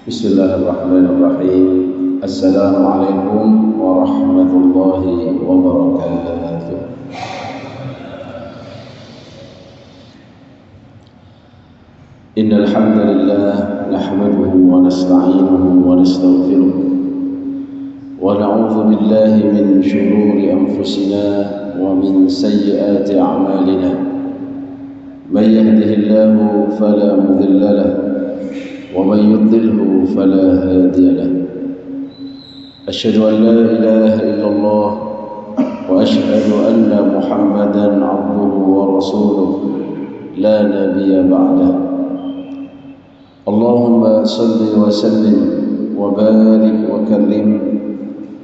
Bismillahirrahmanirrahim. Assalamualaikum warahmatullahi wabarakatuh. Innal hamdalillah nahmaduhu wa nasta'inuhu wa nastaghfiruh wa na'udzu billahi min shururi anfusina wa min sayyiati a'malina. May yahdihillahu fala mudilla lahu ومن يضلله فلا هادي له أشهد أن لا إله إلا الله وأشهد أن محمدا عبده ورسوله لا نبي بعده اللهم صل وسلم وبارك وكرم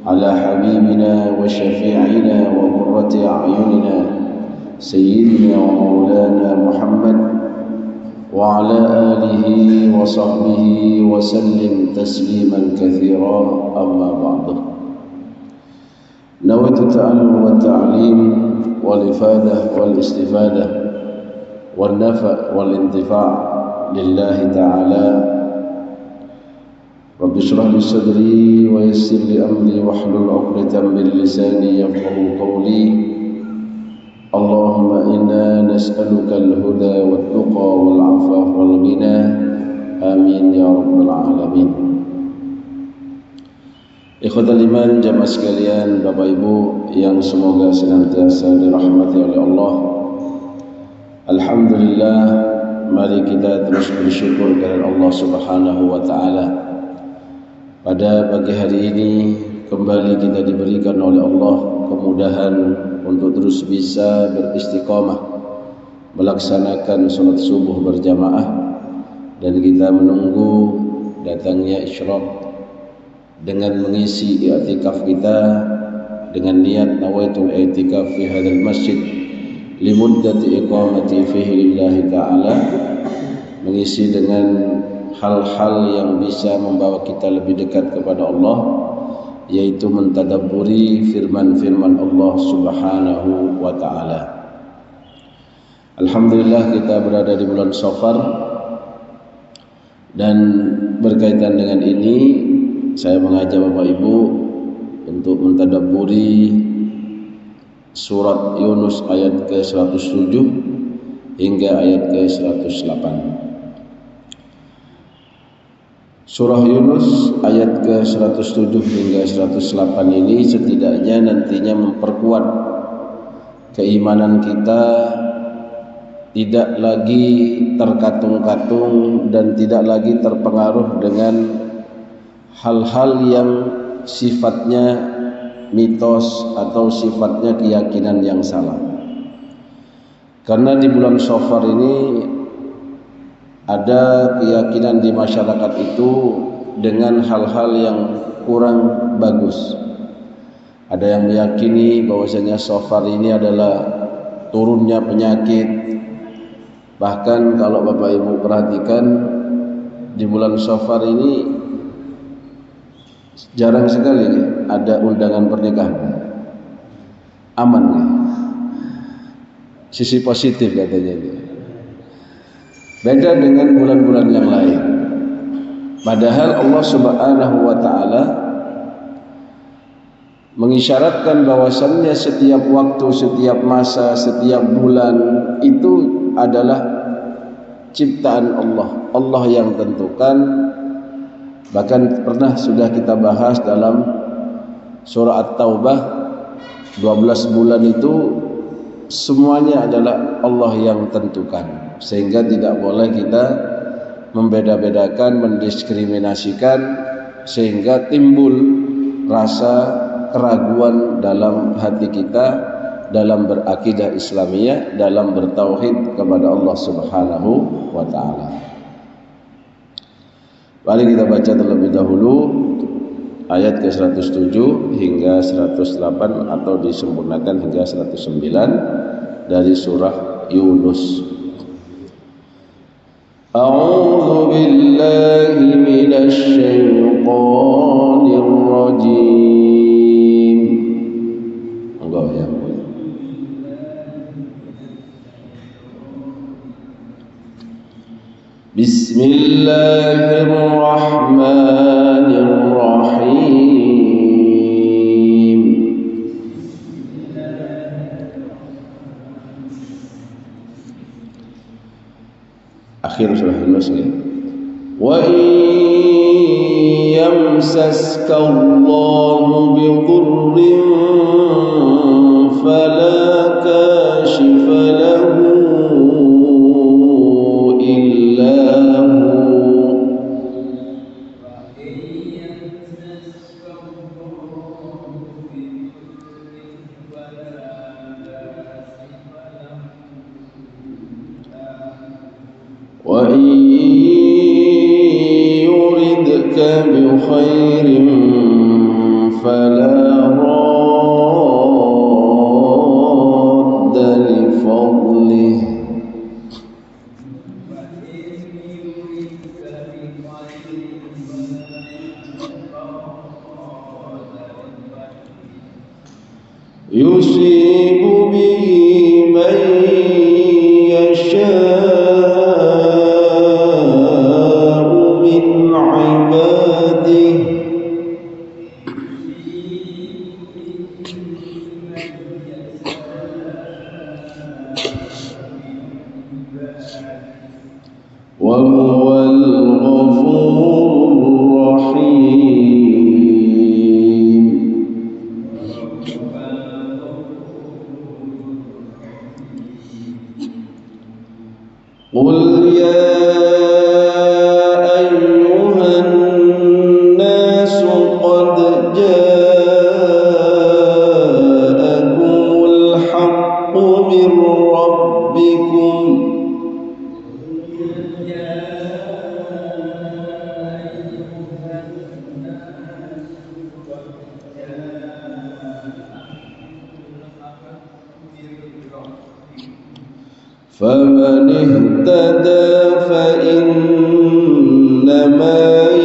على حبيبنا وشفيعنا وقرة أعيننا سيدنا ومولانا محمد وعلى آله وصحبه وسلم تسليما كثيرا أما بعد نويت التعلم والتعليم والإفادة والاستفادة والنفع والانتفاع لله تعالى رب اشرح لي صدري ويسر لي أمري واحلل عقدة من لساني يفقهوا قولي اللهم إنا نسألك الهدى والتقى والعفاف والغنى آمين يا رب العالمين. Ikhwatal iman, jamaah sekalian, Bapak Ibu yang semoga senantiasa dirahmati oleh Allah. Alhamdulillah, mari kita terus bersyukur kepada Allah Subhanahu wa taala. Pada pagi hari ini kembali kita diberikan oleh Allah kemudahan untuk terus bisa beristiqamah melaksanakan sholat subuh berjamaah, dan kita menunggu datangnya isyraq dengan mengisi i'tikaf kita dengan niat nawaitul i'tikaf fi hadzal masjid limuddati iqamati fihi lillahi ta'ala, mengisi dengan hal-hal yang bisa membawa kita lebih dekat kepada Allah, yaitu mentadabburi firman-firman Allah Subhanahu wa taala. Alhamdulillah kita berada di bulan Safar, dan berkaitan dengan ini saya mengajak Bapak Ibu untuk mentadabburi surat Yunus ayat ke-107 hingga ayat ke-108. Surah Yunus ayat ke-107 hingga 108 ini setidaknya nantinya memperkuat keimanan kita, tidak lagi terkatung-katung dan tidak lagi terpengaruh dengan hal-hal yang sifatnya mitos atau sifatnya keyakinan yang salah. Karena di bulan Safar ini ada keyakinan di masyarakat itu dengan hal-hal yang kurang bagus. Ada yang meyakini bahwasanya Safar ini adalah turunnya penyakit. Bahkan kalau Bapak Ibu perhatikan di bulan Safar ini jarang sekali ada undangan pernikahan. Aman nih. Sisi positif katanya itu. Beda dengan bulan-bulan yang lain. Padahal Allah Subhanahu wa taala mengisyaratkan bahwasannya setiap waktu, setiap masa, setiap bulan itu adalah ciptaan Allah. Allah yang tentukan. Bahkan pernah sudah kita bahas dalam surah At-Taubah, 12 bulan itu semuanya adalah Allah yang tentukan. Sehingga tidak boleh kita membeda-bedakan, mendiskriminasikan, sehingga timbul rasa keraguan dalam hati kita dalam berakidah Islamiyah, dalam bertauhid kepada Allah Subhanahu wa taala. Mari kita baca terlebih dahulu ayat ke-107 hingga 108 atau disempurnakan hingga 109 dari surah Yunus. A'udzu billahi minasy syaithanir rajim. Enggak ya. Bismillahirrahmanirrahim. يمسسك الله بضر فلا كاشف له إلا هو وإن يردك بخير فلا راد لفضله يصيب به من يشاء من عباده وهو الغفور الرحيم. قل يا أيها الناس قد جاءكم الحق من ربكم فمن اهتدى فإنما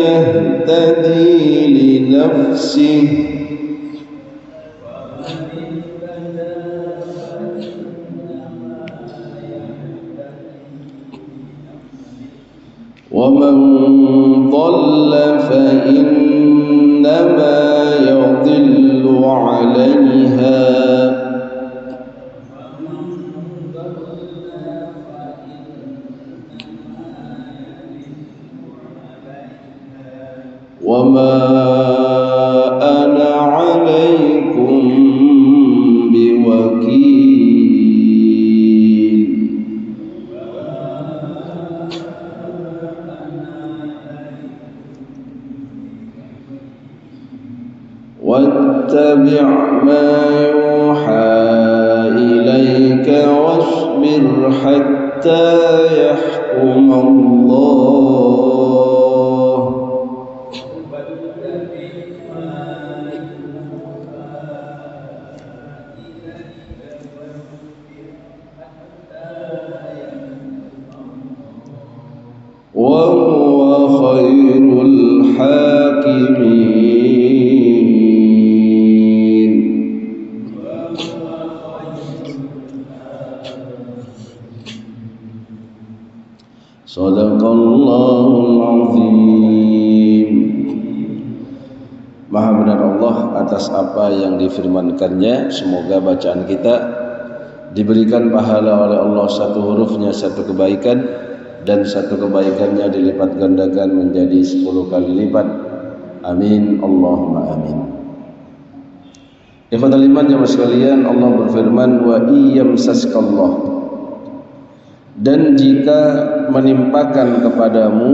يهتدي لنفسه ومن ضل فإنما يضل عليها وما أنا عليكم بوكيل. واتبع ما يوحى إليك واصبر حتى يحكم الله وهو خير الحاكمين. Sadaqallahul azim. Maha benar Allah atas apa yang difirmankannya. Semoga bacaan kita diberikan pahala oleh Allah, satu hurufnya satu kebaikan, dan satu kebaikannya dilipat gandakan menjadi 10 kali lipat. Amin Allahumma amin. Ikhwatal iman jamaah sekalian, Allah berfirman, wa iyamsaskallah, dan jika menimpakan kepadamu,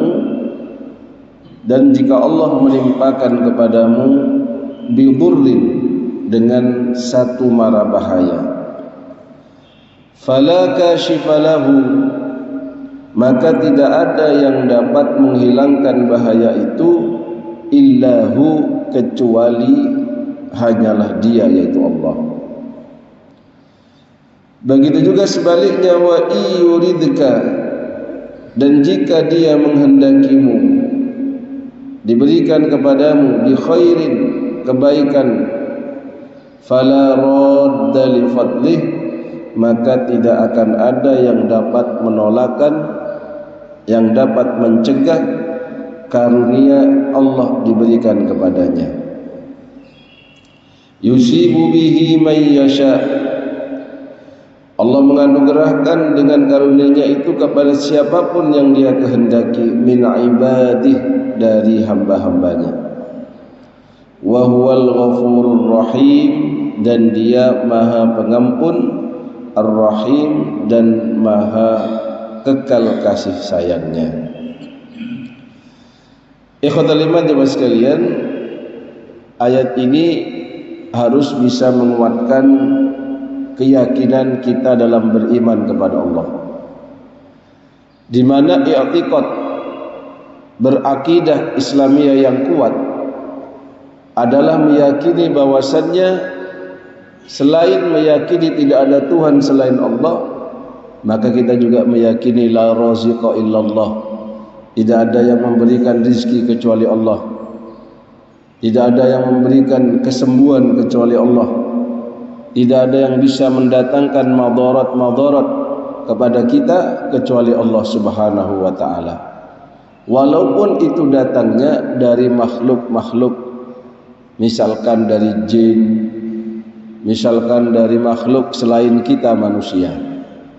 dan jika Allah menimpakan kepadamu bidurrin, dengan satu mara bahaya, fala kashifalahu, maka tidak ada yang dapat menghilangkan bahaya itu illahu, kecuali hanyalah Dia, yaitu Allah. Begitu juga sebaliknya, wa iyuridka, dan jika Dia menghendakimu, diberikan kepadamu bi khairin, kebaikan, fala radda li fadlih, maka tidak akan ada yang dapat menolakkan, yang dapat mencegah karunia Allah diberikan kepadanya. Yusibu bihi man yasha, Allah menganugerahkan dengan karunia-Nya itu kepada siapapun yang Dia kehendaki, min ibadih, dari hamba-hambanya. wa huwal ghafurur rahim, dan Dia Maha Pengampun, Ar-Rahim, dan Maha kekal kasih sayangnya. Ikhwatal iman jemaah sekalian, ayat ini harus bisa menguatkan keyakinan kita dalam beriman kepada Allah, di mana i'tiqad berakidah Islamiyah yang kuat adalah meyakini bahwasannya selain meyakini tidak ada Tuhan selain Allah, maka kita juga meyakini la raziqa illallah, tidak ada yang memberikan rizki kecuali Allah, tidak ada yang memberikan kesembuhan kecuali Allah, tidak ada yang bisa mendatangkan madarat kepada kita kecuali Allah Subhanahu wa ta'ala. Walaupun itu datangnya dari makhluk-makhluk, misalkan dari jin, misalkan dari makhluk selain kita manusia.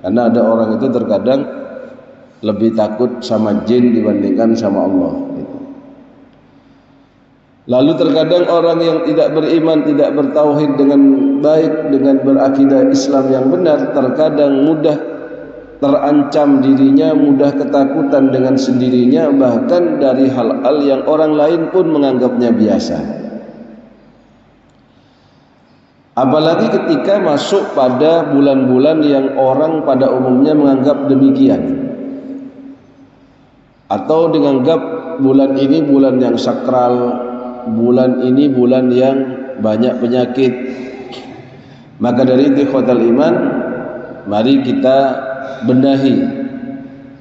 Karena ada orang itu terkadang lebih takut sama jin dibandingkan sama Allah. Lalu terkadang orang yang tidak beriman, tidak bertauhid dengan baik, dengan berakidah Islam yang benar, terkadang mudah terancam dirinya, mudah ketakutan dengan sendirinya, bahkan dari hal-hal yang orang lain pun menganggapnya biasa. Apalagi ketika masuk pada bulan-bulan yang orang pada umumnya menganggap demikian, atau dianggap bulan ini bulan yang sakral, bulan ini bulan yang banyak penyakit. Maka dari itu ikhwatal iman, mari kita benahi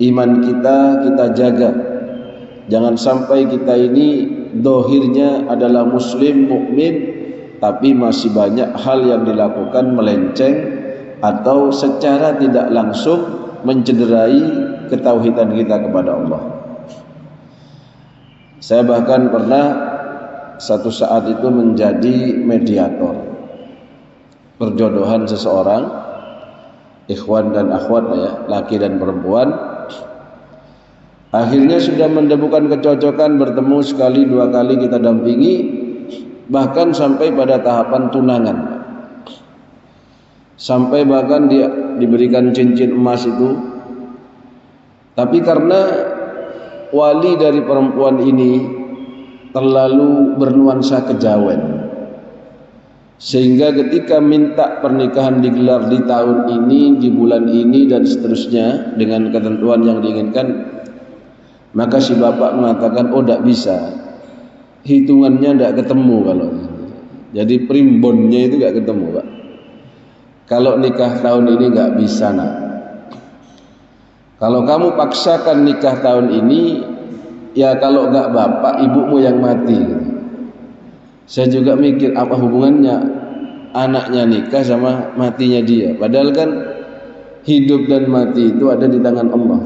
iman kita jaga. Jangan sampai kita ini dohirnya adalah muslim, mukmin, tapi masih banyak hal yang dilakukan melenceng atau secara tidak langsung mencederai ketauhidan kita kepada Allah. Saya bahkan pernah satu saat itu menjadi mediator perjodohan seseorang, ikhwan dan akhwat ya, laki dan perempuan. Akhirnya sudah menemukan kecocokan, bertemu sekali dua kali kita dampingi, bahkan sampai pada tahapan tunangan, sampai bahkan dia diberikan cincin emas itu. Tapi karena wali dari perempuan ini terlalu bernuansa kejawen, sehingga ketika minta pernikahan digelar di tahun ini, di bulan ini, dan seterusnya dengan ketentuan yang diinginkan, maka si bapak mengatakan, oh tidak bisa, hitungannya tidak ketemu. Kalau jadi primbonnya itu tidak ketemu, Pak. Kalau nikah tahun ini nggak bisa, nak. Kalau kamu paksakan nikah tahun ini, ya kalau nggak bapak, ibumu yang mati. Saya juga mikir, apa hubungannya anaknya nikah sama matinya dia? Padahal kan hidup dan mati itu ada di tangan Allah.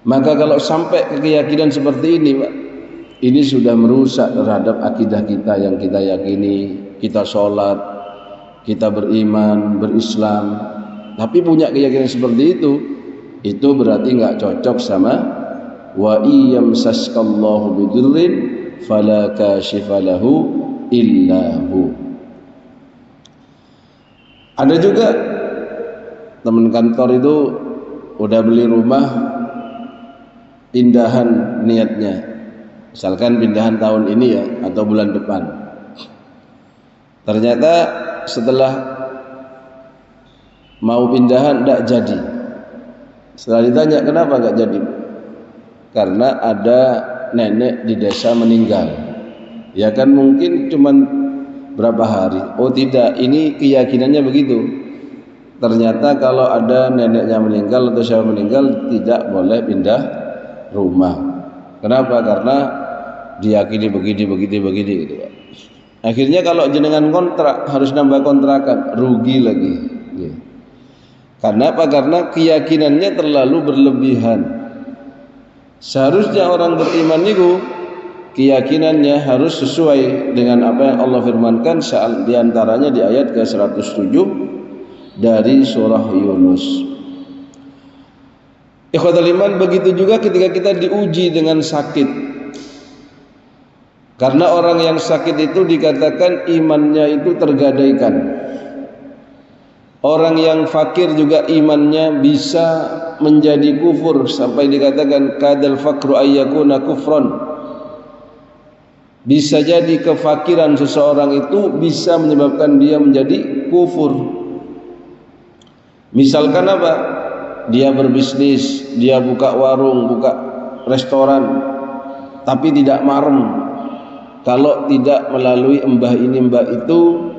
Maka kalau sampai keyakinan seperti ini, Pak, ini sudah merusak terhadap akidah kita yang kita yakini. Kita sholat, kita beriman, berislam, tapi punya keyakinan seperti itu berarti nggak cocok sama wa iyamsaskallahu bidurrin fala kashifa lahu illahu. Ada juga teman kantor itu udah beli rumah, pindahan niatnya, misalkan pindahan tahun ini ya atau bulan depan. Ternyata setelah mau pindahan tidak jadi. Setelah ditanya kenapa nggak jadi, karena ada nenek di desa meninggal. Ya kan mungkin cuman berapa hari. Oh tidak, ini keyakinannya begitu. Ternyata kalau ada neneknya meninggal atau siapa meninggal, tidak boleh pindah rumah. Kenapa? Karena diyakini begini gitu, Pak. Akhirnya kalau jenengan kontrak harus nambah kontrakan, rugi lagi. Ya. Karena apa? Karena keyakinannya terlalu berlebihan. Seharusnya orang beriman itu keyakinannya harus sesuai dengan apa yang Allah firmankan, di antaranya di ayat ke-107 dari surah Yunus. Ikhwatul iman, begitu juga ketika kita diuji dengan sakit. Karena orang yang sakit itu dikatakan imannya itu tergadaikan. Orang yang fakir juga imannya bisa menjadi kufur, sampai dikatakan kadal fakru ayyakuna kufron. Bisa jadi kefakiran seseorang itu bisa menyebabkan dia menjadi kufur. Misalkan apa? Dia berbisnis, dia buka warung, buka restoran, tapi tidak marem kalau tidak melalui mbah ini mbah itu,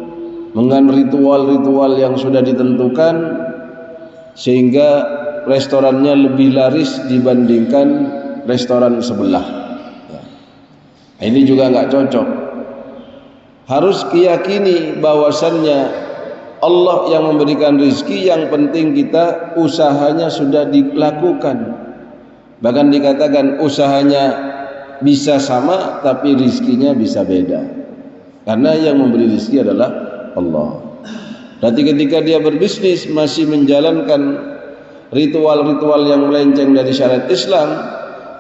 dengan ritual-ritual yang sudah ditentukan, sehingga restorannya lebih laris dibandingkan restoran sebelah. Ini juga nggak cocok. Harus diyakini bahwasannya Allah yang memberikan rezeki, yang penting kita usahanya sudah dilakukan. Bahkan dikatakan usahanya bisa sama tapi rizkinya bisa beda, karena yang memberi rizki adalah Allah. Berarti ketika dia berbisnis masih menjalankan ritual-ritual yang melenceng dari syariat Islam,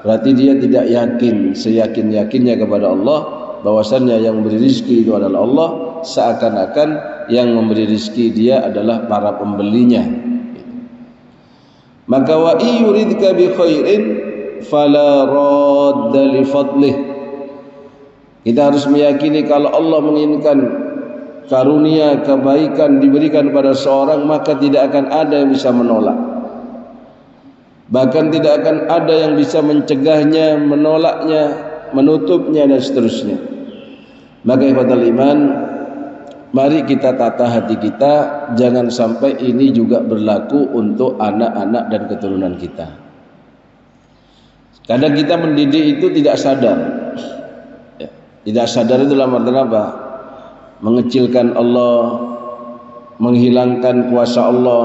berarti dia tidak yakin seyakin-yakinnya kepada Allah bahwasannya yang memberi rizki itu adalah Allah, seakan-akan yang memberi rizki dia adalah para pembelinya. Maka wa yuridka bi khairin fala radda li fadlih. Kita harus meyakini kalau Allah menginginkan karunia kebaikan diberikan pada seorang, maka tidak akan ada yang bisa menolak. Bahkan tidak akan ada yang bisa mencegahnya, menolaknya, menutupnya dan seterusnya. Maka ikhwatal iman, mari kita tata hati kita, jangan sampai ini juga berlaku untuk anak-anak dan keturunan kita. Kadang kita mendidik itu tidak sadar. Tidak sadar itu dalam artian apa? Mengecilkan Allah, menghilangkan kuasa Allah.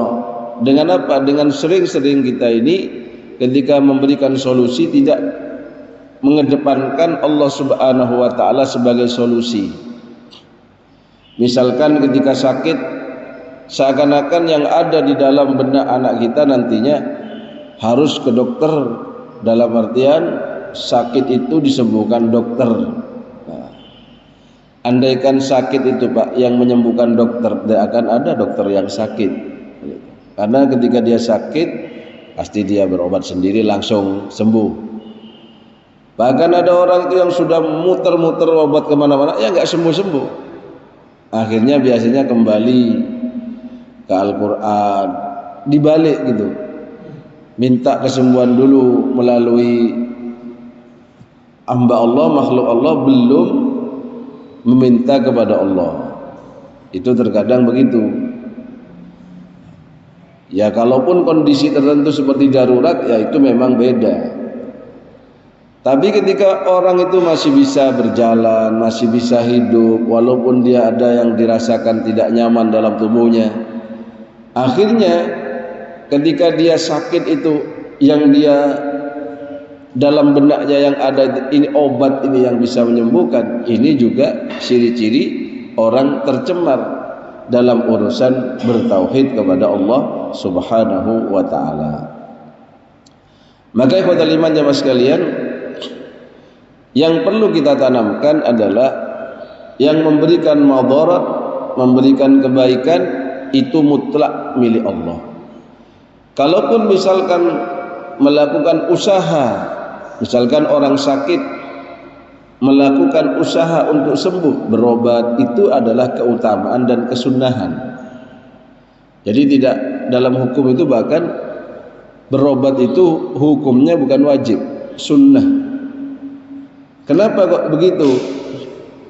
Dengan apa? Dengan sering-sering kita ini ketika memberikan solusi tidak mengedepankan Allah Subhanahu wa taala sebagai solusi. Misalkan ketika sakit, seakan-akan yang ada di dalam benak anak kita nantinya harus ke dokter, dalam artian sakit itu disembuhkan dokter. Nah, andaikan sakit itu Pak yang menyembuhkan dokter, tidak akan ada dokter yang sakit. Karena ketika dia sakit pasti dia berobat sendiri langsung sembuh. Bahkan ada orang itu yang sudah muter-muter obat kemana-mana, ya nggak sembuh-sembuh. Akhirnya biasanya kembali ke Al-Quran, dibalik gitu, minta kesembuhan dulu melalui hamba Allah, makhluk Allah, belum meminta kepada Allah. Itu terkadang begitu. Ya kalaupun kondisi tertentu seperti darurat, ya itu memang beda. Tapi ketika orang itu masih bisa berjalan, masih bisa hidup, walaupun dia ada yang dirasakan tidak nyaman dalam tubuhnya, akhirnya ketika dia sakit itu, yang dia dalam benaknya yang ada ini obat ini yang bisa menyembuhkan, ini juga ciri-ciri orang tercemar dalam urusan bertauhid kepada Allah Subhanahu wa taala. Maka ikhwatal iman jamaah sekalian, yang perlu kita tanamkan adalah yang memberikan madarat, memberikan kebaikan itu mutlak milik Allah. Kalaupun misalkan melakukan usaha, misalkan orang sakit melakukan usaha untuk sembuh, berobat, itu adalah keutamaan dan kesunahan. Jadi tidak, dalam hukum itu bahkan berobat itu hukumnya bukan wajib, sunnah. Kenapa kok begitu?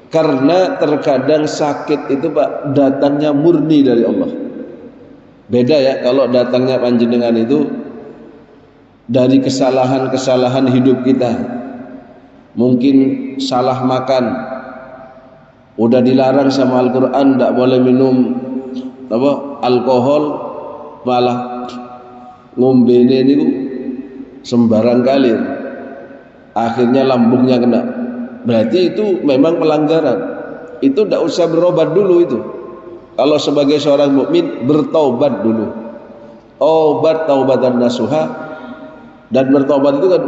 Karena terkadang sakit itu Pak datangnya murni dari Allah. Beda ya kalau datangnya panjenengan itu dari kesalahan-kesalahan hidup kita. Mungkin salah makan, udah dilarang sama Al-Quran tidak boleh minum alkohol, malah ngombe ini sembarang kali. Akhirnya lambungnya kena. Berarti itu memang pelanggaran. Itu tidak usah berobat dulu itu. Kalau sebagai seorang mukmin bertaubat dulu. Obat taubatan nasuha, dan bertaubat itu kan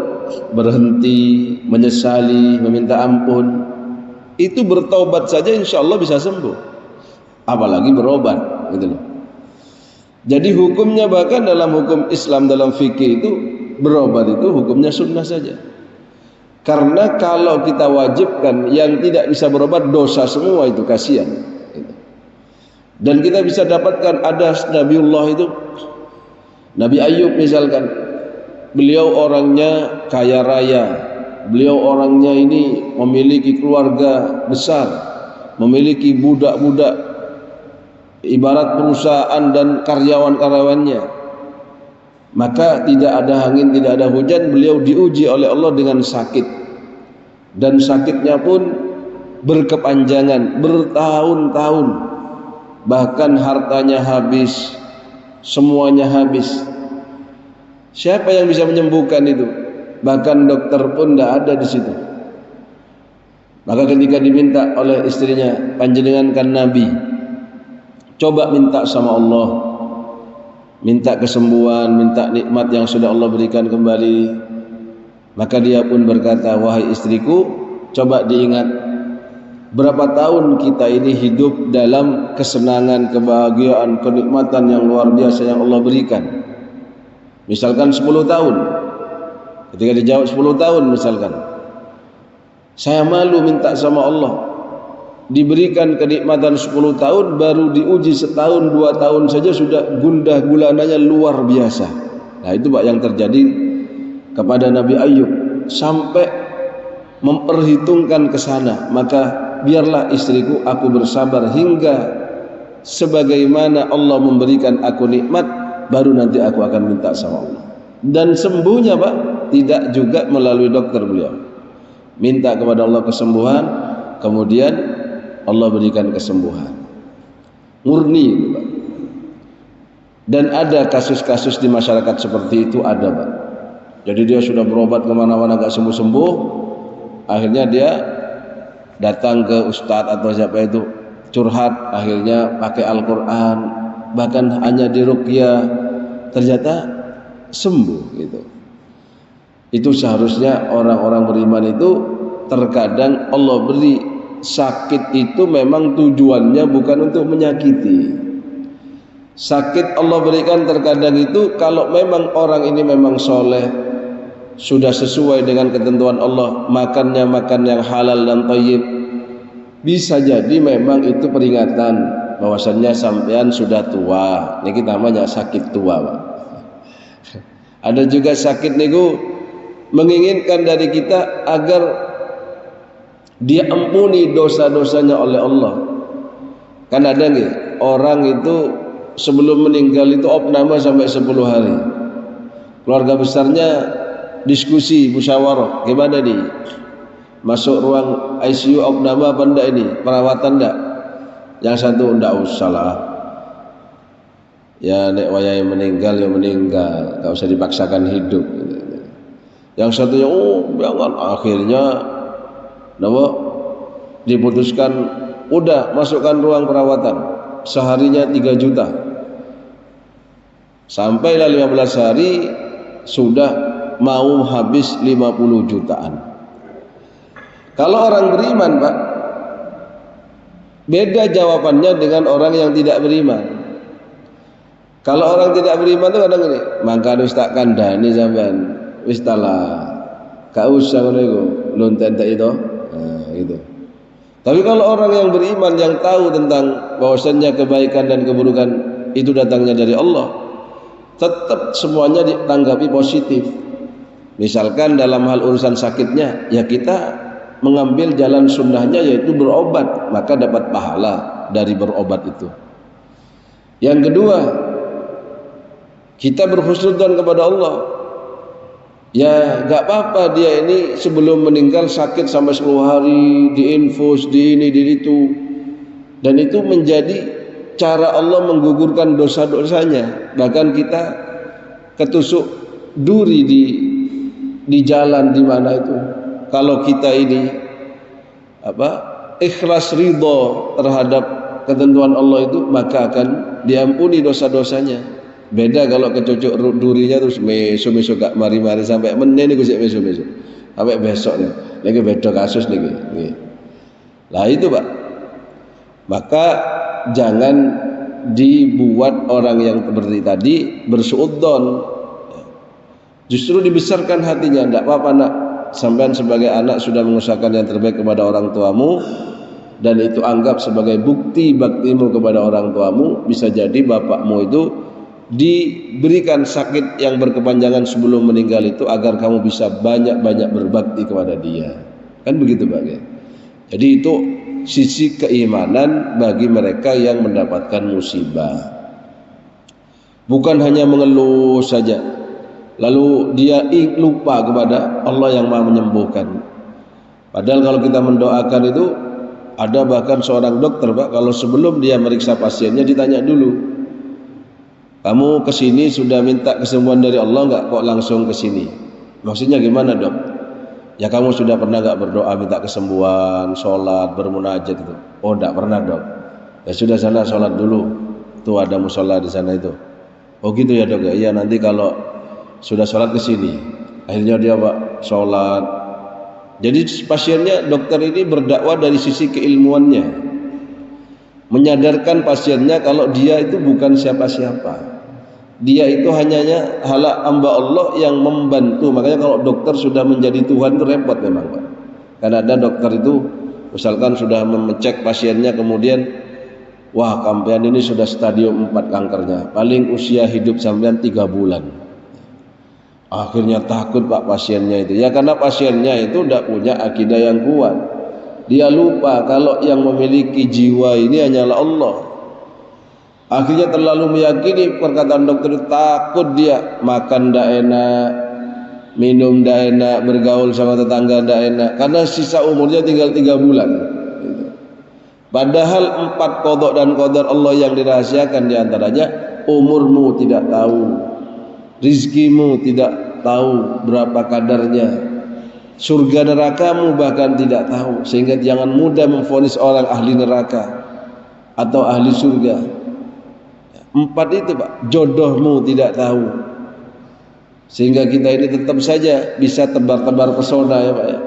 berhenti, menyesali, meminta ampun. itu bertaubat saja insya Allah bisa sembuh, apalagi berobat gitu loh. Jadi hukumnya bahkan dalam hukum Islam, dalam fikih itu berobat itu hukumnya sunnah saja. Karena kalau kita wajibkan yang tidak bisa berobat dosa semua, itu kasihan. Dan kita bisa dapatkan ada Nabiullah itu, Nabi Ayub misalkan, beliau orangnya kaya raya, beliau orangnya ini memiliki keluarga besar, memiliki budak-budak, ibarat perusahaan dan karyawan-karyawannya. Maka tidak ada angin, tidak ada hujan, beliau diuji oleh Allah dengan sakit. Dan sakitnya pun berkepanjangan, bertahun-tahun. Bahkan hartanya habis, semuanya habis. Siapa yang bisa menyembuhkan itu? Bahkan dokter pun tidak ada di situ. Maka ketika diminta oleh istrinya, panjenengan kan Nabi, coba minta sama Allah, minta kesembuhan, minta nikmat yang sudah Allah berikan kembali. Maka dia pun berkata, wahai istriku, coba diingat berapa tahun kita ini hidup dalam kesenangan, kebahagiaan, kenikmatan yang luar biasa yang Allah berikan. Misalkan 10 tahun. Ketika dijawab 10 tahun misalkan, saya malu minta sama Allah, diberikan kenikmatan 10 tahun, baru diuji setahun 2 tahun saja sudah gundah gulananya luar biasa. Nah itu Pak yang terjadi kepada Nabi Ayub, sampai memperhitungkan ke sana. Maka biarlah istriku aku bersabar hingga sebagaimana Allah memberikan aku nikmat, baru nanti aku akan minta sama Allah. Dan sembuhnya Pak tidak juga melalui dokter, beliau minta kepada Allah kesembuhan, kemudian Allah berikan kesembuhan murni itu Pak. Dan ada kasus-kasus di masyarakat seperti itu, ada Pak. Jadi dia sudah berobat kemana-mana gak sembuh-sembuh, akhirnya dia datang ke ustadz atau siapa itu, curhat, akhirnya pakai Al-Quran, bahkan hanya diruqyah, ternyata sembuh gitu. Itu seharusnya orang-orang beriman itu, terkadang Allah beri sakit itu memang tujuannya bukan untuk menyakiti. Sakit Allah berikan terkadang itu kalau memang orang ini memang soleh, sudah sesuai dengan ketentuan Allah, makannya makan yang halal dan thayyib, bisa jadi memang itu peringatan bahwasannya sampean sudah tua. Ini kita namanya sakit tua Pak. Ada juga sakit niku menginginkan dari kita agar dia ampuni dosa-dosanya oleh Allah. Kan ada nggih orang itu sebelum meninggal itu opname sampai 10 hari. Keluarga besarnya diskusi, musyawarah, gimana nih? Masuk ruang ICU opname apa enggak ini? Perawatan enggak? Yang satu enggak usah lah. Ya nek wayai meninggal ya meninggal, enggak usah dipaksakan hidup. Yang satunya jangan, akhirnya napa diputuskan udah masukkan ruang perawatan, seharinya 3 juta. Sampailah 15 hari sudah mau habis 50 jutaan. Kalau orang beriman Pak, beda jawabannya dengan orang yang tidak beriman. Kalau orang tidak beriman itu kadang gini, maka harus tak kandhani sampean, wis talah, gak usah ngono iku, lonten-tek itu. Nah, gitu. Tapi kalau orang yang beriman, yang tahu tentang bahwasannya kebaikan dan keburukan itu datangnya dari Allah, tetap semuanya ditanggapi positif. Misalkan dalam hal urusan sakitnya, ya kita mengambil jalan sunnahnya, yaitu berobat, maka dapat pahala dari berobat itu. Yang kedua, kita berhusnudzon kepada Allah. Ya gak apa-apa dia ini sebelum meninggal sakit sampai 10 hari, diinfus, di ini, di itu. Dan itu menjadi cara Allah menggugurkan dosa-dosanya. Bahkan kita ketusuk duri di jalan di mana itu. Kalau kita ini ikhlas ridho terhadap ketentuan Allah itu, maka akan diampuni dosa-dosanya. Beda kalau kecucuk durinya terus meso-meso gak mari-mari sampai menen niku sik meso-meso. Sampai besok nih. Niki beda kasus niki. Nggih. Lah itu Pak. Maka jangan dibuat orang yang seperti tadi bersuudzon. Justru dibesarkan hatinya. Tidak apa-apa nak, sampean sebagai anak sudah mengusahakan yang terbaik kepada orang tuamu, dan itu anggap sebagai bukti baktimu kepada orang tuamu. Bisa jadi bapakmu itu diberikan sakit yang berkepanjangan sebelum meninggal itu agar kamu bisa banyak-banyak berbakti kepada dia. Kan begitu Pak ya? Jadi itu sisi keimanan bagi mereka yang mendapatkan musibah. Bukan hanya mengeluh saja, lalu dia lupa kepada Allah yang Maha menyembuhkan. Padahal kalau kita mendoakan itu, ada bahkan seorang dokter Pak, kalau sebelum dia meriksa pasiennya ditanya dulu, kamu kesini sudah minta kesembuhan dari Allah enggak, kok langsung kesini? Maksudnya gimana Dok? Ya kamu sudah pernah enggak berdoa minta kesembuhan, sholat, bermunajat itu? Oh enggak pernah Dok. Ya sudah sana sholat dulu, tuh ada musola di sana itu. Oh gitu ya Dok ya. Iya nanti kalau sudah sholat kesini. Akhirnya dia Pak sholat. Jadi pasiennya, dokter ini berdakwah dari sisi keilmuannya, menyadarkan pasiennya kalau dia itu bukan siapa-siapa. Dia itu hanya hamba Allah yang membantu. Makanya kalau dokter sudah menjadi Tuhan itu repot memang Pak. Karena ada dokter itu misalkan sudah mengecek pasiennya, kemudian wah sampean ini sudah stadium 4 kankernya, paling usia hidup sampean 3 bulan. Akhirnya takut Pak pasiennya itu. Ya karena pasiennya itu tidak punya akidah yang kuat. Dia lupa kalau yang memiliki jiwa ini hanyalah Allah. Akhirnya terlalu meyakini perkataan dokter, takut dia makan tidak enak, minum tidak enak, bergaul sama tetangga tidak enak, karena sisa umurnya tinggal 3 bulan. Padahal 4 qada dan qadar Allah yang dirahasiakan diantaranya, umurmu tidak tahu, rizkimu tidak tahu berapa kadarnya, surga nerakamu bahkan tidak tahu. Sehingga jangan mudah memvonis orang ahli neraka atau ahli surga. 4 itu Pak, jodohmu tidak tahu. Sehingga kita ini tetap saja bisa tebar-tebar pesona ya Pak ya.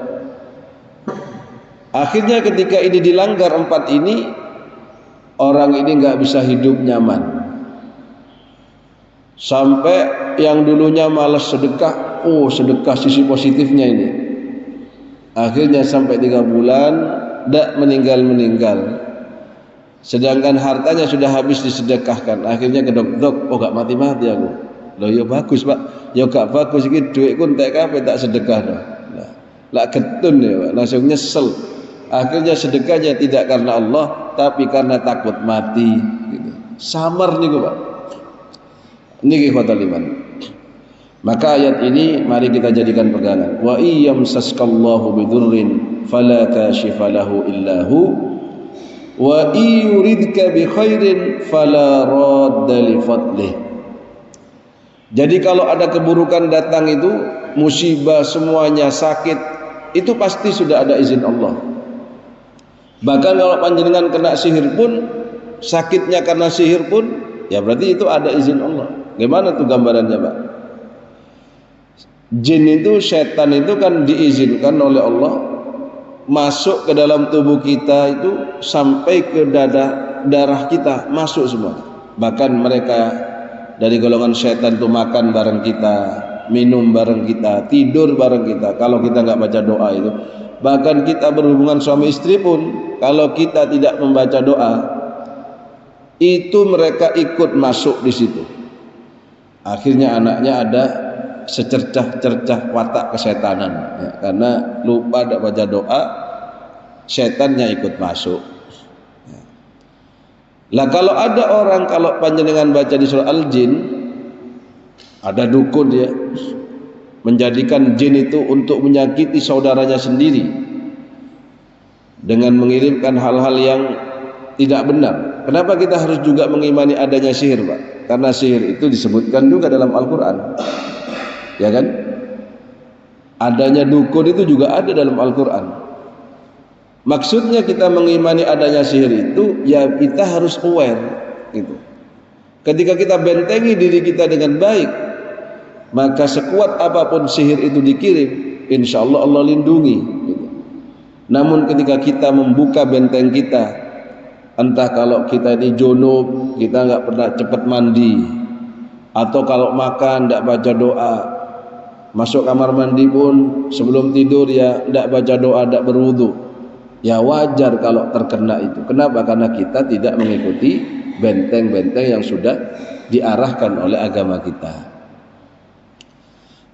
Akhirnya ketika ini dilanggar 4 ini, orang ini nggak bisa hidup nyaman. Sampai yang dulunya malas sedekah, oh sedekah sisi positifnya ini. Akhirnya sampai 3 bulan tidak meninggal. Sedangkan hartanya sudah habis disedekahkan. Akhirnya ke dok, oh gak mati-mati aku. Loh ya bagus Pak, ya gak bagus iki duitku entek kabeh tak sedekah no. Nah, lak getun ya Pak, langsung nyesel. Akhirnya sedekahnya tidak karena Allah, tapi karena takut mati gitu. Samar niku Pak. Niki khotul iman. Maka ayat ini mari kita jadikan pegangan. Wa iyyamsaskallahu bidurrin fala kashifa lahu illa hu wa yuridka bi khairin fala radda li fadlih. Jadi kalau ada keburukan datang itu, musibah semuanya sakit, itu pasti sudah ada izin Allah. Bahkan kalau panjenengan kena sihir pun, sakitnya karena sihir pun, ya berarti itu ada izin Allah. Gimana tuh gambarannya Pak? Jin itu, setan itu kan diizinkan oleh Allah masuk ke dalam tubuh kita itu sampai ke darah kita, masuk semua. Bahkan mereka dari golongan setan itu makan bareng kita, minum bareng kita, tidur bareng kita. Kalau kita nggak baca doa itu, bahkan kita berhubungan suami istri pun, kalau kita tidak membaca doa, itu mereka ikut masuk di situ. Akhirnya anaknya ada secercah-cercah watak kesetanan ya, karena lupa tidak baca doa, setannya ikut masuk ya. Lah kalau ada orang, kalau panjenengan baca di surah Al-Jin, ada dukun ya, menjadikan jin itu untuk menyakiti saudaranya sendiri dengan mengirimkan hal-hal yang tidak benar. Kenapa kita harus juga mengimani adanya sihir Pak? Karena sihir itu disebutkan juga dalam Al-Quran, ya kan? Adanya dukun itu juga ada dalam Al-Quran. Maksudnya kita mengimani adanya sihir itu, ya kita harus aware gitu. Ketika kita bentengi diri kita dengan baik, maka sekuat apapun sihir itu dikirim, insya Allah Allah lindungi gitu. Namun ketika kita membuka benteng kita, entah kalau kita ini junub, kita nggak pernah cepat mandi, atau kalau makan tidak baca doa, masuk kamar mandi pun sebelum tidur ya tidak baca doa, tidak berwudu, ya wajar kalau terkena itu. Kenapa? Karena kita tidak mengikuti benteng-benteng yang sudah diarahkan oleh agama kita.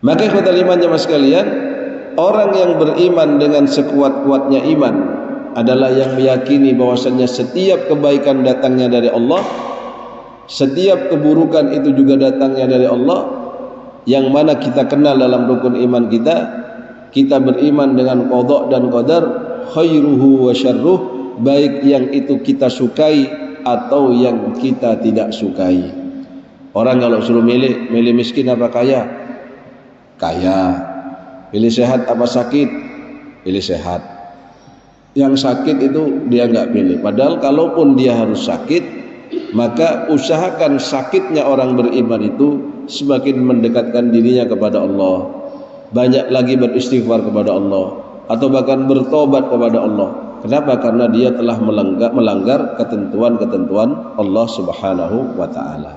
Maka ikhwatal iman jemaah sekalian, orang yang beriman dengan sekuat-kuatnya iman adalah yang meyakini bahwasanya setiap kebaikan datangnya dari Allah, setiap keburukan itu juga datangnya dari Allah. Yang mana kita kenal dalam rukun iman kita beriman dengan qada dan qadar, khairuhu wa syarruh, baik yang itu kita sukai atau yang kita tidak sukai. Orang kalau suruh milih miskin apa kaya? Kaya. Pilih sehat apa sakit? Pilih sehat. Yang sakit itu dia nggak pilih. Padahal kalaupun dia harus sakit, maka usahakan sakitnya orang beriman itu semakin mendekatkan dirinya kepada Allah, banyak lagi beristighfar kepada Allah, atau bahkan bertobat kepada Allah. Kenapa? Karena dia telah melanggar ketentuan-ketentuan Allah Subhanahu wa ta'ala.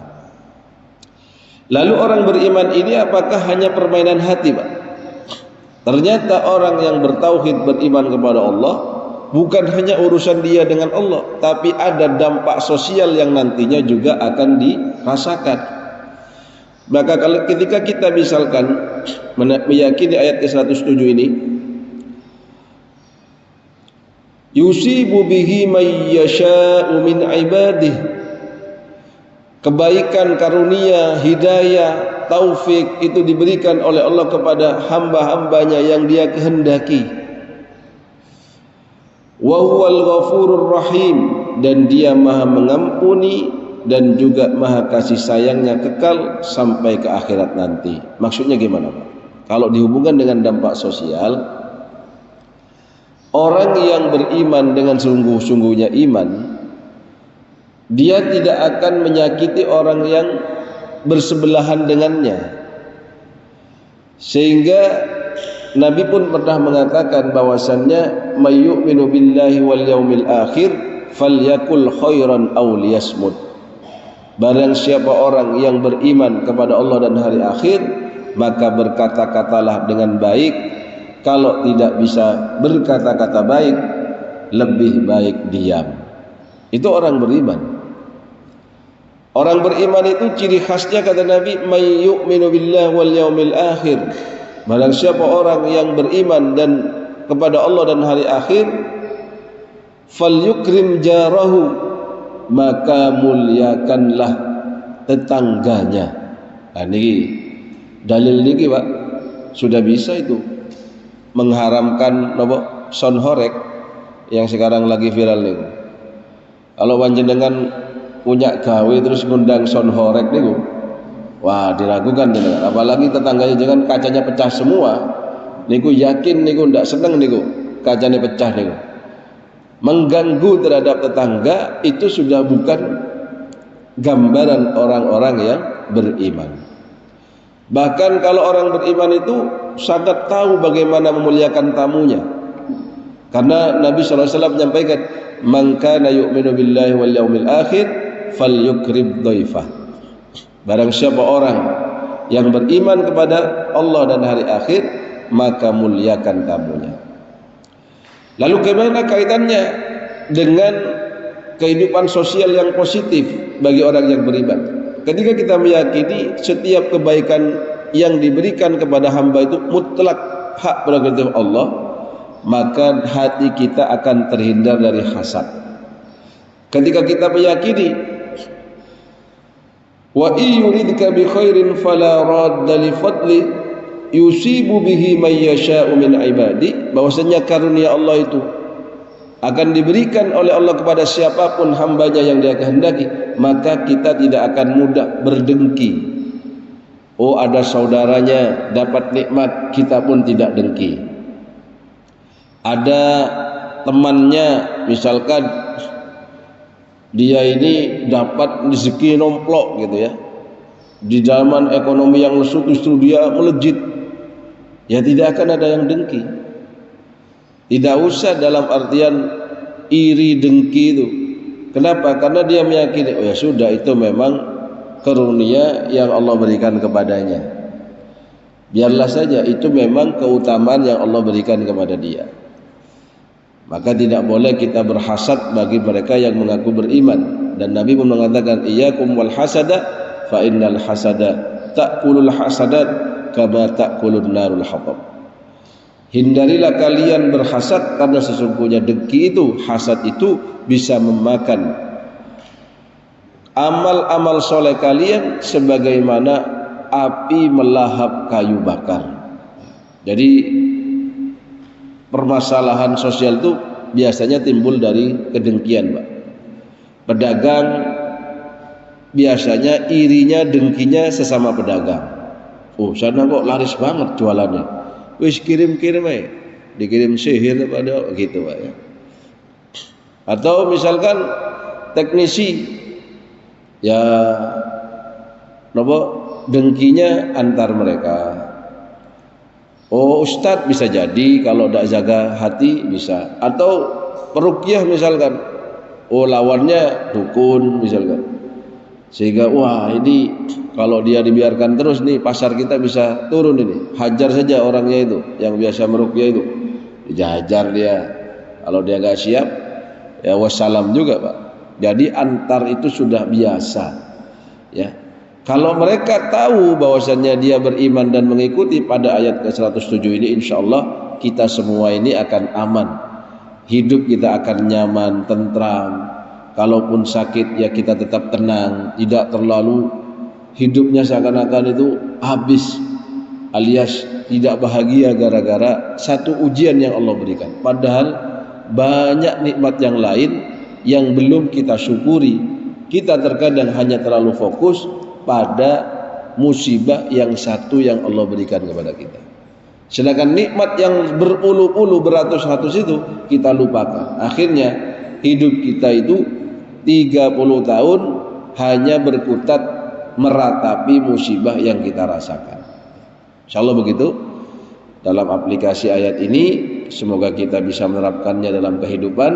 Lalu orang beriman ini apakah hanya permainan hati, Pak? Ternyata orang yang bertauhid, beriman kepada Allah, bukan hanya urusan dia dengan Allah, tapi ada dampak sosial yang nantinya juga akan dirasakan. Maka ketika kita misalkan meyakini ayat ke-107 ini, yusibu bihi may yasha'u min ibadihi, kebaikan, karunia, hidayah, taufik itu diberikan oleh Allah kepada hamba-hambanya yang dia kehendaki. Wa huwal ghafurur rahim, dan dia maha mengampuni dan juga maha kasih sayangnya kekal sampai ke akhirat nanti. Maksudnya gimana, Pak? Kalau dihubungkan dengan dampak sosial, orang yang beriman dengan sungguh-sungguhnya iman, dia tidak akan menyakiti orang yang bersebelahan dengannya. Sehingga Nabi pun pernah mengatakan bahwasannya may yu'minu billahi wal yaumil akhir falyakul khairan aw liyasmut. Barang siapa orang yang beriman kepada Allah dan hari akhir, maka berkata-katalah dengan baik. Kalau tidak bisa berkata-kata baik, lebih baik diam. Itu orang beriman. Orang beriman itu ciri khasnya, kata Nabi, may yu'minu billahi wal yaumil akhir. Barang siapa orang yang beriman dan kepada Allah dan hari akhir, falyukrim jarahu, maka muliakanlah tetangganya. Nah, ini dalil niki, Pak. Sudah bisa itu mengharamkan nopo son horek yang sekarang lagi viral nih. Kalau panjenengan punya gawe terus ngundang son horek niku, wah diragukan jenengan. Apalagi tetangganya jangan kacanya pecah semua, niku yakin niku ndak seneng niku kacanya pecah niku. Mengganggu terhadap tetangga itu sudah bukan gambaran orang-orang yang beriman. Bahkan kalau orang beriman itu sangat tahu bagaimana memuliakan tamunya. Karena Nabi SAW menyampaikan, man kana yu'minu billahi wal yaumil akhir falyukrib dhaifah. Barang siapa orang yang beriman kepada Allah dan hari akhir, maka muliakan tamunya. Lalu bagaimana kaitannya dengan kehidupan sosial yang positif bagi orang yang beriman? Ketika kita meyakini setiap kebaikan yang diberikan kepada hamba itu mutlak hak prerogatif Allah, maka hati kita akan terhindar dari hasad. Ketika kita meyakini wa yuridka bi khairin fala radda li fadli yusibu bihi may yasha'u min ibadi, bahwasanya karunia Allah itu akan diberikan oleh Allah kepada siapapun hambanya yang dia kehendaki, maka kita tidak akan mudah berdengki. Oh, ada saudaranya dapat nikmat, kita pun tidak dengki. Ada temannya misalkan dia ini dapat rezeki nomplok gitu ya, di zaman ekonomi yang lesu justru dia melejit, ya tidak akan ada yang dengki. Tidak usah dalam artian iri dengki itu. Kenapa? Karena dia meyakini, oh ya sudah, itu memang karunia yang Allah berikan kepadanya. Biarlah saja, itu memang keutamaan yang Allah berikan kepada dia. Maka tidak boleh kita berhasad bagi mereka yang mengaku beriman. Dan Nabi pun mengatakan, iyyakum wal hasada fa innal hasada ta'kulul hasadat kama ta'kulun narul hatab. Hindarilah kalian berhasad, karena sesungguhnya dengki itu, hasad itu bisa memakan amal-amal soleh kalian sebagaimana api melahap kayu bakar. Jadi permasalahan sosial itu biasanya timbul dari kedengkian, Pak. Pedagang biasanya irinya, dengkinya sesama pedagang. Oh, sana kok laris banget jualannya. Wis kirim-kirim aja, dikirim sihir pada gitu, Pak ya. Atau misalkan teknisi, ya nopo dengkinya antar mereka. Oh, ustadz bisa jadi kalau tidak jaga hati bisa. Atau peruqyah misalkan, oh lawannya dukun misalkan. Sehingga wah ini kalau dia dibiarkan terus nih, pasar kita bisa turun ini. Hajar saja orangnya itu yang biasa meruqyah itu, dihajar dia. Kalau dia nggak siap, ya wassalam juga, Pak. Jadi antar itu sudah biasa, ya. Kalau mereka tahu bahwasannya dia beriman dan mengikuti pada ayat ke-107 ini, insya Allah kita semua ini akan aman. Hidup kita akan nyaman, tentram. Kalaupun sakit ya kita tetap tenang, tidak terlalu hidupnya seakan-akan itu habis, alias tidak bahagia gara-gara satu ujian yang Allah berikan. Padahal banyak nikmat yang lain yang belum kita syukuri. Kita terkadang hanya terlalu fokus pada musibah yang satu yang Allah berikan kepada kita. Sedangkan nikmat yang berpuluh-puluh, beratus-ratus itu kita lupakan. Akhirnya hidup kita itu 30 tahun hanya berkutat meratapi musibah yang kita rasakan. Insyaallah begitu dalam aplikasi ayat ini. Semoga kita bisa menerapkannya dalam kehidupan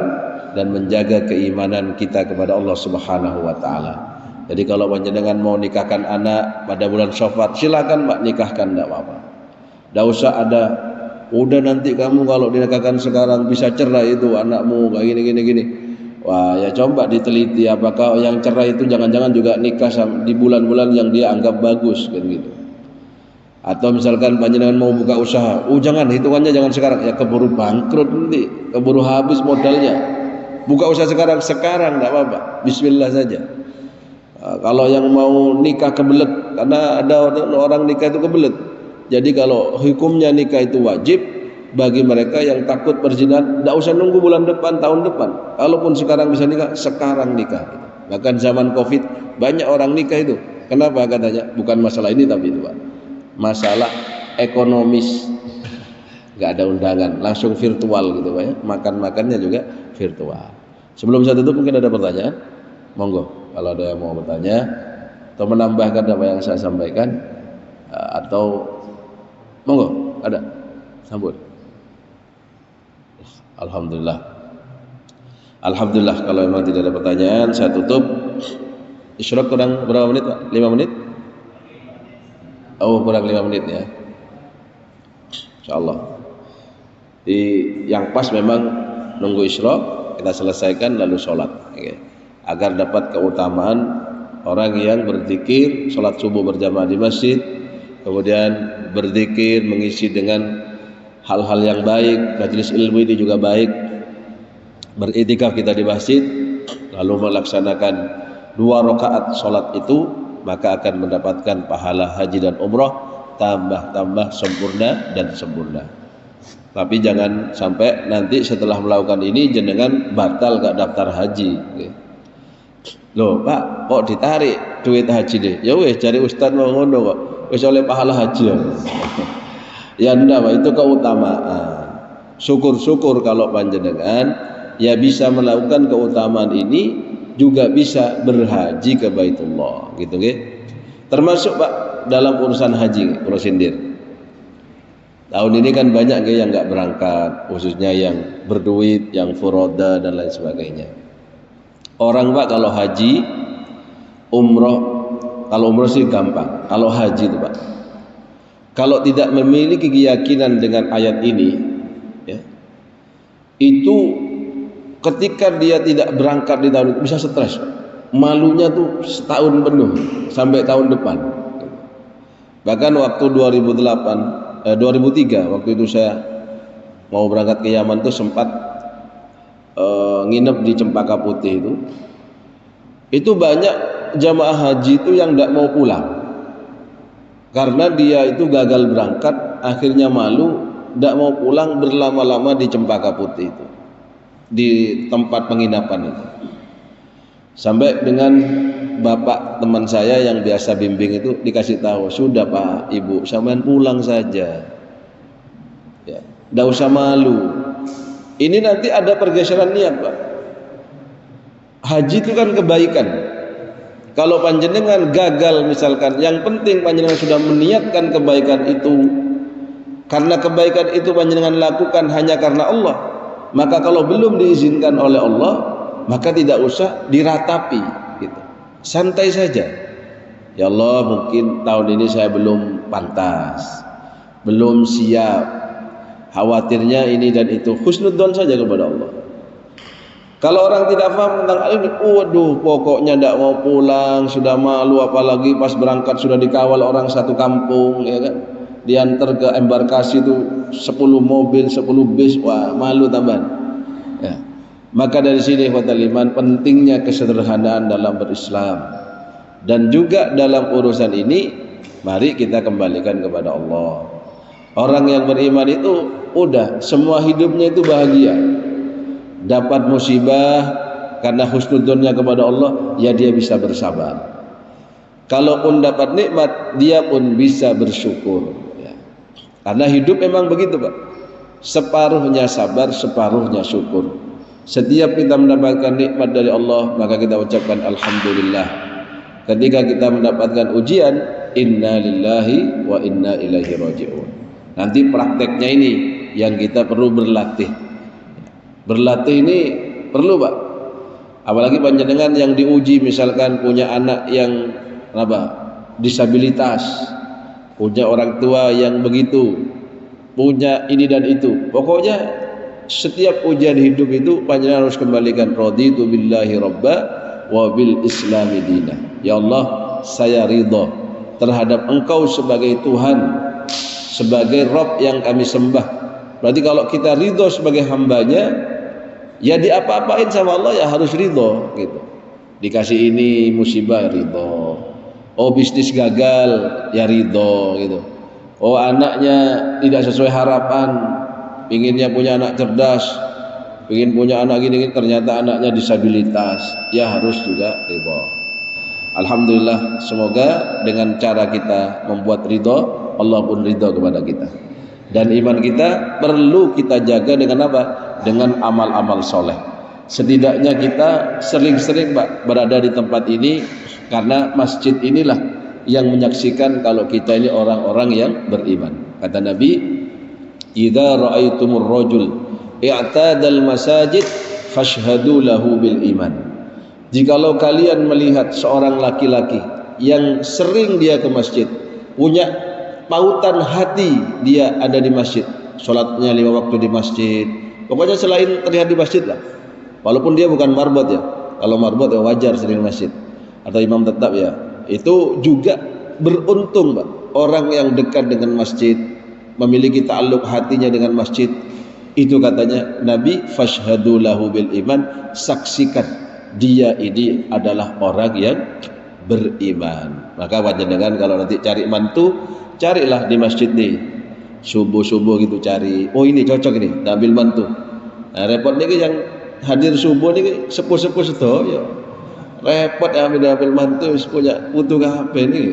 dan menjaga keimanan kita kepada Allah Subhanahu wa taala. Jadi kalau panjenengan mau nikahkan anak pada bulan Syawal, silakan Pak, nikahkan, enggak apa-apa. Enggak usah ada udah nanti kamu kalau dinikahkan sekarang bisa cerai itu anakmu kayak gini. Wah, ya coba diteliti apakah yang cerai itu jangan-jangan juga nikah di bulan-bulan yang dia anggap bagus kan gitu. Atau misalkan panjenengan mau buka usaha, jangan, hitungannya jangan sekarang, ya keburu bangkrut nanti, keburu habis modalnya. Buka usaha sekarang enggak apa-apa, bismillah saja. Kalau yang mau nikah kebelet, karena ada orang nikah itu kebelet. Jadi kalau hukumnya nikah itu wajib bagi mereka yang takut berzina, tidak usah nunggu bulan depan, tahun depan. Kalaupun sekarang bisa nikah, sekarang nikah. Bahkan zaman COVID banyak orang nikah itu. Kenapa katanya? Bukan masalah ini tapi itu, Pak. Masalah ekonomis. Nggak ada undangan, langsung virtual gitu, Pak ya. Makan-makannya juga virtual. Sebelum saya tutup mungkin ada pertanyaan? Monggo, kalau ada yang mau bertanya atau menambahkan apa yang saya sampaikan, atau monggo, ada. Sambut. Alhamdulillah kalau memang tidak ada pertanyaan saya tutup. Isyraq kurang berapa menit, Pak? 5 menit? Oh, kurang 5 menit ya. Insyaallah. Yang pas memang nunggu isyraq, kita selesaikan lalu sholat, okay. Agar dapat keutamaan orang yang berzikir, sholat subuh berjamaah di masjid, kemudian berzikir, mengisi dengan hal-hal yang baik, majelis ilmu ini juga baik, beriktikaf kita di masjid, lalu melaksanakan 2 rakaat sholat itu, maka akan mendapatkan pahala haji dan umrah tambah sempurna dan sempurna. Tapi jangan sampai nanti setelah melakukan ini jenengan batal gak daftar haji. Loh Pak, kok ditarik duit haji deh? Ya weh, cari ustaz mau ngono kok, wis oleh pahala haji ya. Ya enggak, Pak, itu keutamaan. Syukur-syukur kalau panjenengan ya bisa melakukan keutamaan ini, juga bisa berhaji ke Baitullah, gitu nggih. Termasuk Pak dalam urusan haji, Bro Sindir. Tahun ini kan banyak yang nggak berangkat, khususnya yang berduit, yang furoda dan lain sebagainya. Orang Pak kalau haji, umroh, kalau umroh sih gampang. Kalau haji itu Pak, kalau tidak memiliki keyakinan dengan ayat ini, ya, itu ketika dia tidak berangkat di tahun itu bisa stres, malunya tuh setahun penuh sampai tahun depan. Bahkan waktu 2003 waktu itu saya mau berangkat ke Yaman tuh sempat nginep di Cempaka Putih itu banyak jamaah haji itu yang tidak mau pulang karena dia itu gagal berangkat, akhirnya malu, tidak mau pulang, berlama-lama di Cempaka Putih itu, di tempat penginapan itu. Sampai dengan bapak teman saya yang biasa bimbing itu dikasih tahu, sudah Pak Ibu, sampean pulang saja, ya, tidak usah malu. Ini nanti ada pergeseran niat Pak. Haji itu kan kebaikan. Kalau panjenengan gagal misalkan, yang penting panjenengan sudah meniatkan kebaikan itu, karena kebaikan itu panjenengan lakukan hanya karena Allah, maka kalau belum diizinkan oleh Allah, maka tidak usah diratapi gitu. Santai saja. Ya Allah, mungkin tahun ini saya belum pantas, belum siap, khawatirnya ini dan itu. Husnudzon saja kepada Allah. Kalau orang tidak paham tentang ini, waduh, pokoknya tidak mau pulang, sudah malu, apalagi pas berangkat sudah dikawal orang satu kampung, ya kan? Diantar ke embarkasi itu 10 mobil, 10 bis, wah malu tambahan. Ya. Maka dari sini ikhwatal iman, pentingnya kesederhanaan dalam berislam, dan juga dalam urusan ini mari kita kembalikan kepada Allah. Orang yang beriman itu udah semua hidupnya itu bahagia, dapat musibah karena husnudzonnya kepada Allah, ya dia bisa bersabar. Kalaupun dapat nikmat, dia pun bisa bersyukur, ya. Karena hidup memang begitu Pak, separuhnya sabar, separuhnya syukur. Setiap kita mendapatkan nikmat dari Allah, maka kita ucapkan alhamdulillah. Ketika kita mendapatkan ujian, inna lillahi wa inna ilaihi raji'un. Nanti prakteknya ini yang kita perlu berlatih. Berlatih ini perlu Pak. Apalagi panjenengan yang diuji, misalkan punya anak yang disabilitas, punya orang tua yang begitu, punya ini dan itu. Pokoknya setiap ujian hidup itu panjenengan harus kembalikan, raditu billahi rabba wa bil islami dina. Ya Allah, saya ridha terhadap Engkau sebagai Tuhan, sebagai Rabb yang kami sembah. Berarti kalau kita ridha sebagai hambanya, ya diapa-apain sama Allah ya harus ridha gitu. Dikasih ini musibah, ridha. Oh bisnis gagal, ya ridha gitu. Oh anaknya tidak sesuai harapan, inginnya punya anak cerdas, ingin punya anak gini, ternyata anaknya disabilitas, ya harus juga ridha. Alhamdulillah, semoga dengan cara kita membuat ridha, Allah pun ridha kepada kita. Dan iman kita perlu kita jaga dengan apa? Dengan amal-amal soleh. Setidaknya kita sering-sering Pak berada di tempat ini, karena masjid inilah yang menyaksikan kalau kita ini orang-orang yang beriman. Kata Nabi, idza ra'aitumur rajul i'tadal masajid fashhadu lahu bil iman. Jikalau kalian melihat seorang laki-laki yang sering dia ke masjid, punya pautan hati dia ada di masjid, sholatnya 5 waktu di masjid, pokoknya selain terlihat di masjid lah, walaupun dia bukan marbot ya. Kalau marbot ya wajar sering masjid, atau imam tetap ya, itu juga beruntung Pak. Orang yang dekat dengan masjid, memiliki ta'alluq hatinya dengan masjid, itu katanya Nabi, fashhadu lahu bil iman, saksikan dia ini adalah orang yang beriman. Maka panjenengan kalau nanti cari mantu, carilah di masjid nih, subuh-subuh gitu cari, oh ini cocok ini, ambil mantu. Nah repot nih yang hadir subuh nih sepuh-sepuh sedoyo, repot ambil mantu punya butuh HP nih.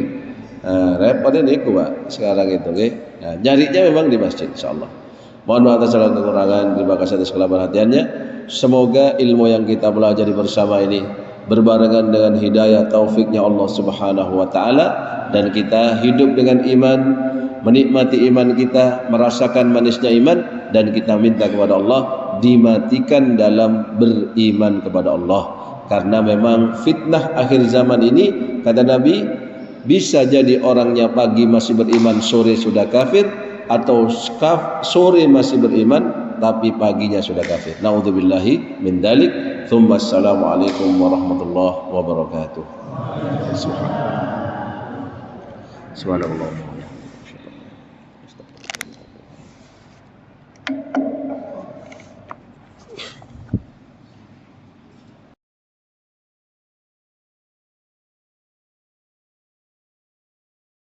Nah, repot ini Pak sekarang itu okay? Nah, nyarinya memang di masjid insyaallah. Mohon maaf atas segala kekurangan, terima kasih atas segala perhatiannya. Semoga ilmu yang kita pelajari bersama ini berbarengan dengan hidayah taufiknya Allah Subhanahu wa taala, dan kita hidup dengan iman, menikmati iman kita, merasakan manisnya iman, dan kita minta kepada Allah dimatikan dalam beriman kepada Allah. Karena memang fitnah akhir zaman ini, kata Nabi, bisa jadi orangnya pagi masih beriman, sore sudah kafir, atau sore masih beriman tapi paginya sudah kafir. Naudzubillahi min dzalik. Tsumma assalamualaikum warahmatullahi wabarakatuh. Subhanallah.